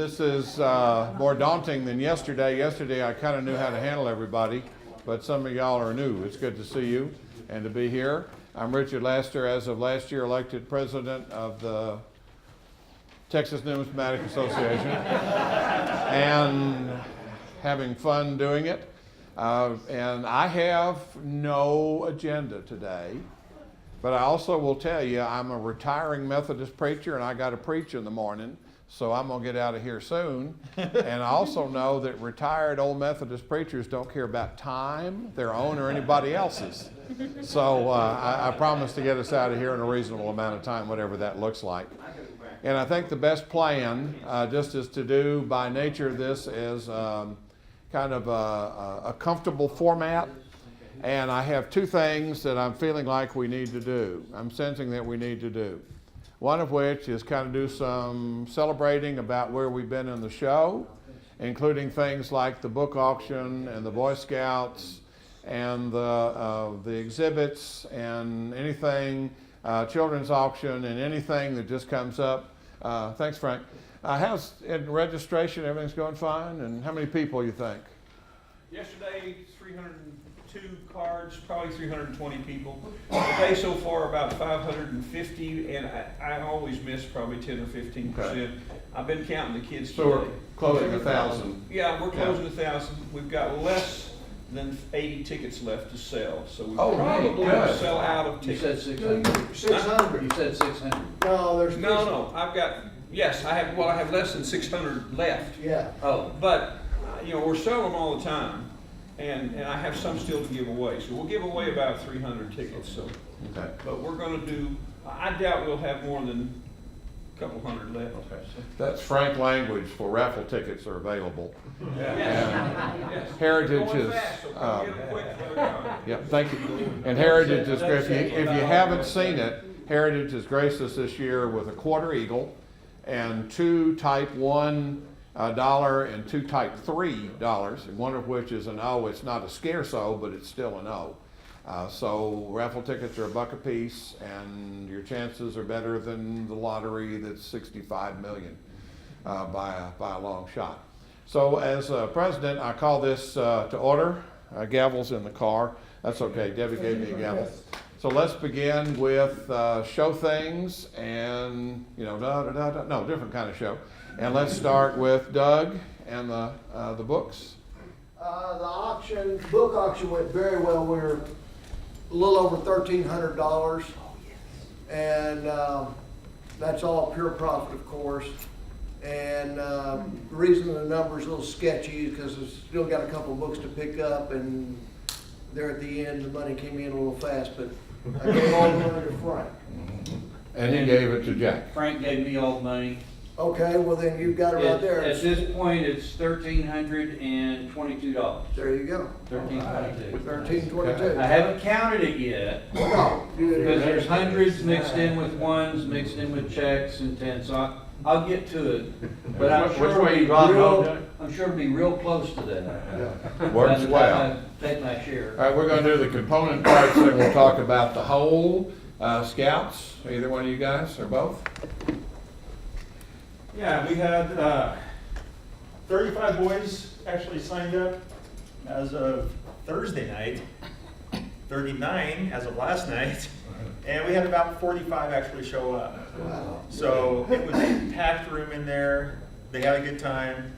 this is more daunting than yesterday. Yesterday I kind of knew how to handle everybody, but some of y'all are new. It's good to see you and to be here. I'm Richard Laster, as of last year elected president of the Texas Numismatic Association, and having fun doing it. And I have no agenda today, but I also will tell you I'm a retiring Methodist preacher and I got to preach in the morning, so I'm going to get out of here soon. And I also know that retired old Methodist preachers don't care about time, their own or anybody else's. So I promise to get us out of here in a reasonable amount of time, whatever that looks like. And I think the best plan, just is to do by nature this as kind of a comfortable format. And I have two things that I'm feeling like we need to do. I'm sensing that we need to do. One of which is kind of do some celebrating about where we've been in the show, including things like the book auction and the Boy Scouts and the exhibits and anything, children's auction and anything that just comes up. Thanks, Frank. How's in registration? Everything's going fine? And how many people you think? Yesterday, 302 cards, probably 320 people. Today so far about 550, and I always miss probably 10 or 15%. Okay. I've been counting the kids so today. We're closing 1,000. Yeah, we're closing 1,000. We've got less than 80 tickets left to sell, so we probably will sell out of tickets. You said 600. 600. You said 600. No, there's no. I've got I have less than 600 left. Yeah. Oh, but we're selling them all the time, and I have some still to give away. So we'll give away about 300 tickets. So, okay. But we're going to do. I doubt we'll have more than a couple hundred left. Okay. So. That's frank language for raffle tickets are available. Yes. Heritage is. Yeah, thank you. And Heritage is great. If you haven't seen it, Heritage has graced us this year with a quarter eagle and 2 type 1 dollar and 2 type $3, and one of which is an O. It's not a scarce O, but it's still an O. So raffle tickets are $1 a piece, and your chances are better than the lottery that's 65 million by a long shot. So as president, I call this to order. Gavel's in the car. That's okay. Debbie gave me a gavel. So let's begin with show things and, no, different kind of show. And let's start with Doug and the books. The book auction went very well. We were a little over $1,300. And that's all pure profit, of course. And the reason the number's a little sketchy is because we've still got a couple of books to pick up, and there at the end the money came in a little fast, but I gave all the money to Frank. And he gave it to Jack. Frank gave me all the money. Okay, well then you've got it right there. At this point, it's $1,322. There you go. $1,322. $1,322. I haven't counted it yet. No, because there's hundreds mixed in with ones, mixed in with checks and tens. So I'll get to it. But I'm sure it'll be real close to that. Yeah. Works well. Take my share. All right, we're going to do the component parts, and we'll talk about the whole. Scouts, either one of you guys or both? Yeah, we had 35 boys actually signed up as of Thursday night, 39 as of last night, and we had about 45 actually show up. Wow. So it was a packed room in there. They had a good time.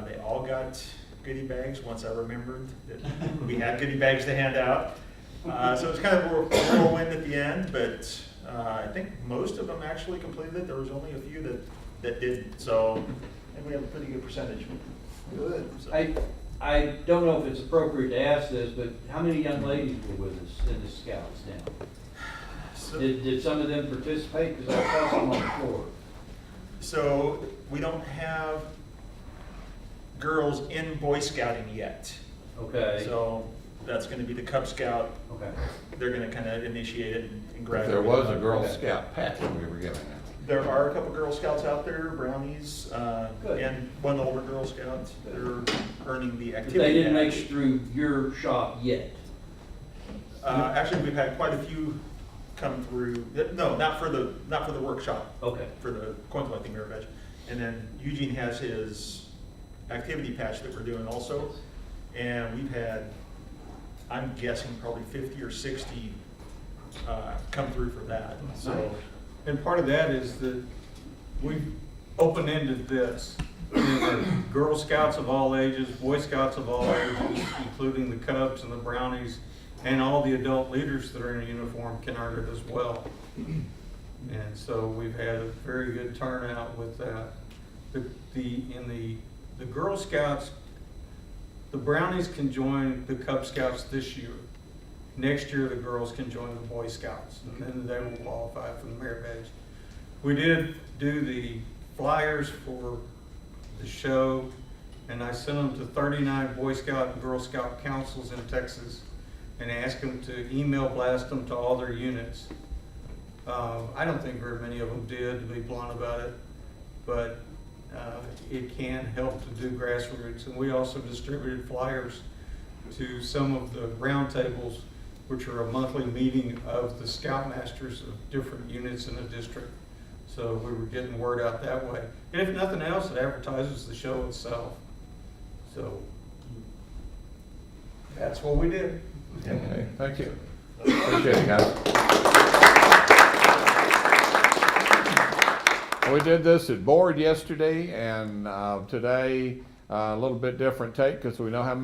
They all got goodie bags once I remembered that we had goodie bags to hand out. So it was kind of a whirlwind at the end, but I think most of them actually completed it. There was only a few that didn't. So I think we have a pretty good percentage. Good. So. I don't know if it's appropriate to ask this, but how many young ladies were with us in the Scouts now? So, did some of them participate? Because I saw some on the floor. So we don't have girls in Boy Scouting yet. Okay. So that's going to be the Cub Scout. Okay. They're going to kind of initiate it and grab it. There was a Girl Scout pack that we were giving out. There are a couple Girl Scouts out there, brownies, and one older Girl Scout. They're earning the activity. But they didn't make it through your shop yet. Actually, we've had quite a few come through. No, not for the workshop. Okay. For the coin collecting mirror badge. And then Eugene has his activity patch that we're doing also. And we've had, I'm guessing probably 50 or 60 come through for that. So, And part of that is that we've open-ended this. Girl Scouts of all ages, Boy Scouts of all ages, including the Cubs and the Brownies, and all the adult leaders that are in uniform can earn it as well. And so we've had a very good turnout with that. The Girl Scouts, the Brownies can join the Cub Scouts this year. Next year, the girls can join the Boy Scouts, and then they will qualify for the merit badge. We did do the flyers for the show, and I sent them to 39 Boy Scout and Girl Scout councils in Texas and asked them to email blast them to all their units. I don't think very many of them did, to be blunt about it, but it can help to do grassroots. And we also distributed flyers to some of the roundtables, which are a monthly meeting of the scoutmasters of different units in the district. So we were getting word out that way. And if nothing else, it advertises the show itself. So that's what we did. Okay, thank you. Appreciate it, guys. We did this at board yesterday, and today a little bit different take because we know how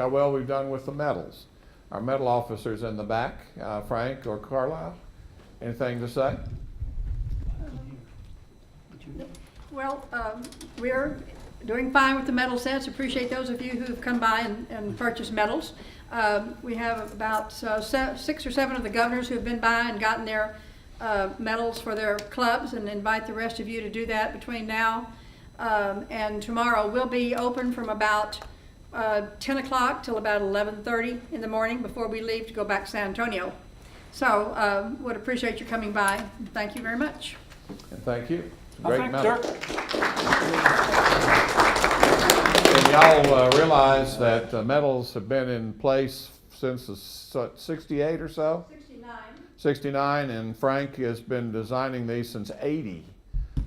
well we've done with the medals. Our medal officers in the back, Frank or Carlisle, anything to say? Well, we're doing fine with the medal sets. Appreciate those of you who've come by and purchased medals. We have about 6 or 7 of the governors who have been by and gotten their medals for their clubs, and invite the rest of you to do that between now and tomorrow. We'll be open from about 10 o'clock till about 11:30 in the morning before we leave to go back to San Antonio. So would appreciate you coming by. Thank you very much. And thank you. Great medal. And y'all realize that the medals have been in place since the 68 or so? 69, and Frank has been designing these since 80.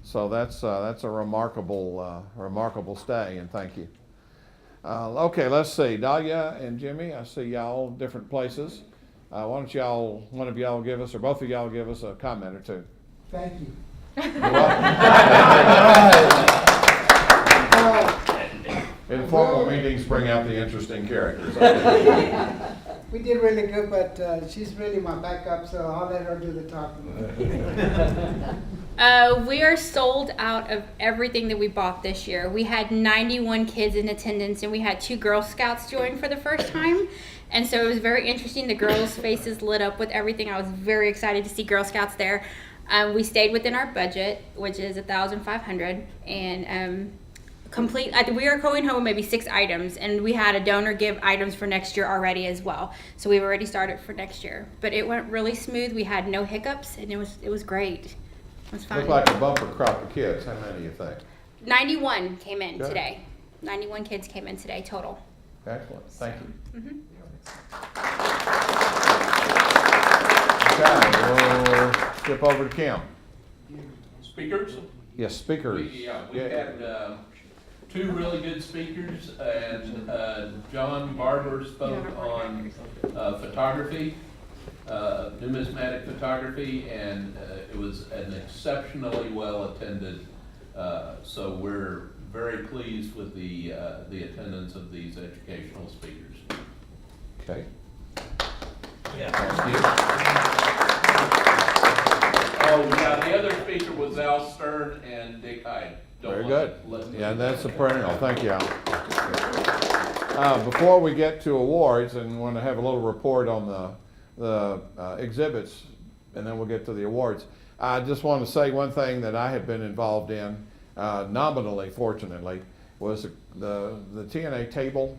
So that's a remarkable stay, and thank you. Okay, let's see. Dahlia and Jimmy, I see y'all different places. Why don't one of y'all give us, or both of y'all give us a comment or two. Thank you. Informal meetings bring out the interesting characters. We did really good, but she's really my backup, so I'll let her do the talking. We are sold out of everything that we bought this year. We had 91 kids in attendance, and we had 2 Girl Scouts join for the first time. And so it was very interesting. The girls' faces lit up with everything. I was very excited to see Girl Scouts there. We stayed within our budget, which is $1,500, and we are going home with maybe 6 items, and we had a donor give items for next year already as well. So we've already started for next year. But it went really smooth. We had no hiccups, and it was great. It was fun. Looked like a bumper crop of kids. How many do you think? 91 came in Good. today. 91 kids came in today total. Excellent. Thank you. Mhm. Okay, we'll skip over to Kim. Speakers? Yes, speakers. We had 2 really good speakers, and John Barber spoke on photography, numismatic photography, and it was an exceptionally well attended. So we're very pleased with the attendance of these educational speakers. Okay. Yeah. Thank you. Oh, yeah, the other speaker was Al Stern and Dick Hyde. Very good. Yeah, that's a perennial. Thank you, Al. Before we get to awards, and want to have a little report on the exhibits, and then we'll get to the awards. I just want to say one thing that I have been involved in, nominally, fortunately, was the TNA table,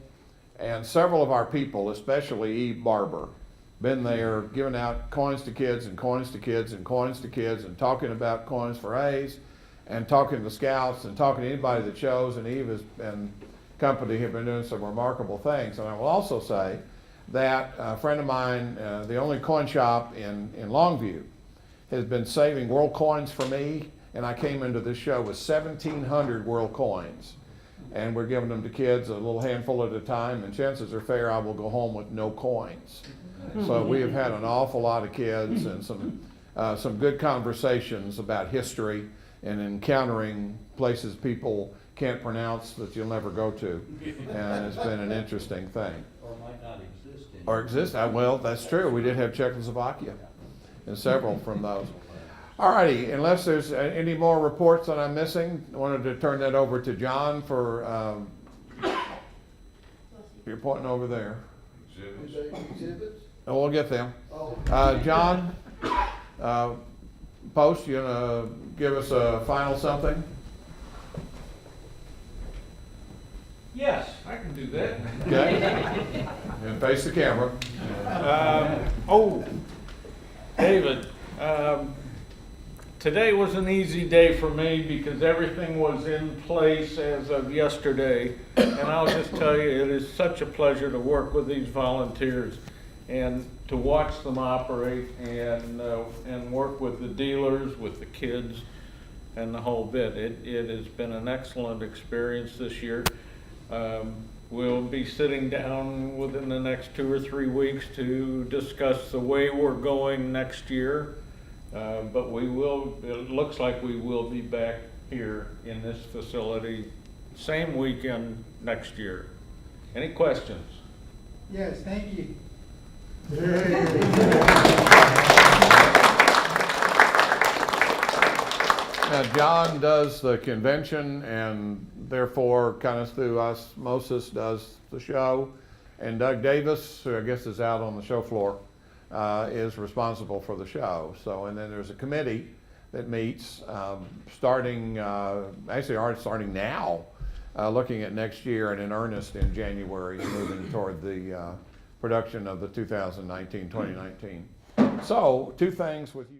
and several of our people, especially Eve Barber, been there giving out coins to kids and coins to kids and coins to kids and talking about coins for A's and talking to scouts and talking to anybody that shows, and Eve and company have been doing some remarkable things. And I will also say that a friend of mine, the only coin shop in Longview, has been saving world coins for me and I came into this show with 1,700 world coins. And we're giving them to kids a little handful at a time, and chances are fair I will go home with no coins. So we have had an awful lot of kids and some good conversations about history and encountering places people can't pronounce that you'll never go to. And it's been an interesting thing. Or might not exist anymore. Or exist, well, that's true. We did have Czechoslovakia and several from those. All righty, unless there's any more reports that I'm missing, I wanted to turn that over to John for, you're pointing over there. Exhibits? And we'll get them. Oh. John, Post, you gonna give us a final something? Yes, I can do that. Okay? And face the camera. David, today was an easy day for me because everything was in place as of yesterday. And I'll just tell you, it is such a pleasure to work with these volunteers and to watch them operate and work with the dealers, with the kids, and the whole bit. It has been an excellent experience this year. We'll be sitting down within the next 2 or 3 weeks to discuss the way we're going next year. But it looks like we will be back here in this facility same weekend next year. Any questions? Yes, thank you. Now, John does the convention, and therefore, kind of through osmosis, does the show. And Doug Davis, who I guess is out on the show floor, is responsible for the show. So, and then there's a committee that meets starting, actually already starting now, looking at next year and in earnest in January, moving toward the production of the 2019-2019. So, two things with you.